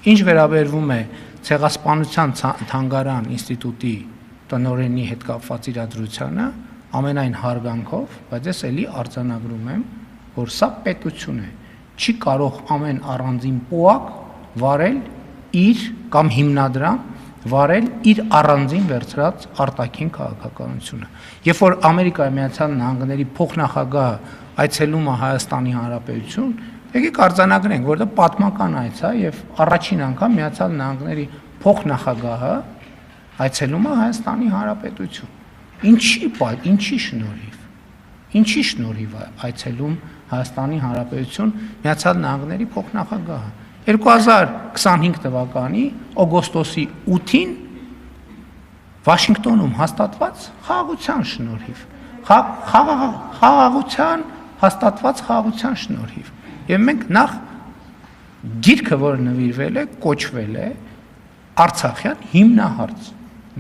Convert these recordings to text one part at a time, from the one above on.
Ինչ վերաբերվում է ցեղասպանության թանգարան ինստիտուտի տնօրենի հետ կապված իրադրությանը, ամենայն հարգանքով, բայց ես էլի արձանագրում եմ, որ սա պետություն է, չի կարող ամեն առանձին պոակ վարել իր կամ հիմնադրամ վարել իր առանձին վերցրած արտաքին քաղաքականությունը։ Երբ որ Ամերիկայի Միացյալ Նահանգների փոխնախագահը այցելում է Հայաստանի Հանրապետություն, եկեք արձանագրենք, որ դա պատմական այց է եւ առաջին անգամ Միացյալ Նահանգների փոխնախագահը այցելում է Հայաստանի Հանրապետություն։ Ինչի շնորհիվ է այցելում Հայաստանի Հանրապետություն Միացյալ Նահանգների փոխնախագահը։ 2025 թվականի օգոստոսի 8-ին Վաշինգտոնում հաստատված խաղաղության շնորհիվ, խաղաղության շնորհիվ։ Եվ մենք նախ գիրքը, որը նվիրվել է, կոչվել է Արցախյան հիմնահարց։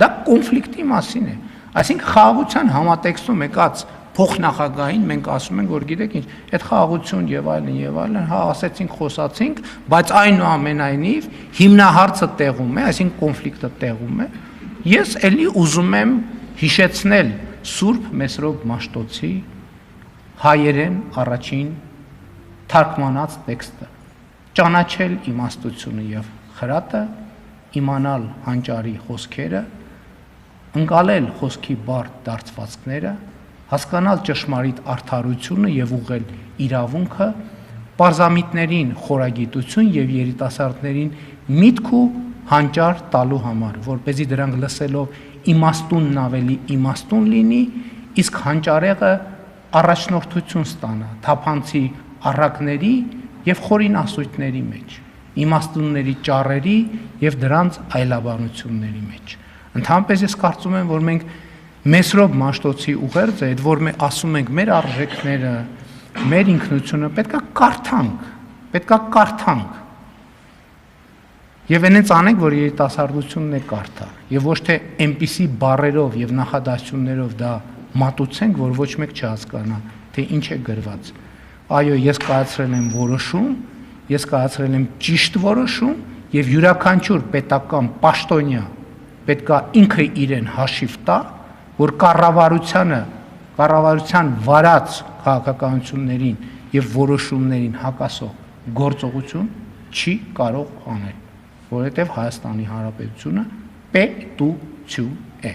Դա կոնֆլիկտի մասին է։ Այսինքն խաղաղության համատեքստում եկած փոխնախագահին մենք ասում ենք, որ գիտեք ինչ, այդ խաղաղություն եւ այլն, հա ասեցինք, խոսացինք, բայց այնուամենայնիվ հիմնահարցը տեղում է, այսինքն կոնֆլիկտը տեղում է։ Ես էլի ուզում եմ հիշեցնել Սուրբ Մեսրոպ Մաշտոցի հայերեն առաջին թարգմանած տեքստը. ճանաչել իմաստությունը եւ խրատը, իմանալ հանճարի խոսքերը, ընկալել խոսքի բարդ դարձվածքները, հասկանալ ճշմարիտ արդարությունը եւ ուղղել իրավունքը, պարզամիտներին խորագիտություն եւ երիտասարդներին միտք ու հանճար տալու համար, որպեսզի դրանք լսելով իմաստունն ավելի իմաստուն լինի, իսկ հանճարեղը առաջնորդություն ստանա թափանցի առակների եւ խորին ասույթների մեջ, իմաստունների ճառերի եւ դրանց այլաբանությունների մեջ։ Ընդհանրապես ես կարծում եմ, որ մենք Մեսրոպ Մաշտոցի ուղերձը, այդ որ մենք ասում ենք մեր արժեքները, մեր ինքնությունը պետքա կարդանք։ Եվ այնպես անենք, որ երիտասարդությունն է կարդա, եւ ոչ թե այնպիսի բառերով եւ նախադասություններով դա մատուցենք, որ ոչ մեկ չհասկանա, թե ինչ է գրված։ Այո, ես կայացրել եմ որոշում, ես կայացրել եմ ճիշտ որոշում եւ յուրաքանչյուր պետական պաշտոնյա պետքա ինքը իրեն հաշիվ տա, որ կառավարության վարած քաղաքականություններին եւ որոշումներին հակասող գործողություն չի կարող անել, որովհետեւ Հայաստանի Հանրապետությունը պետություն է։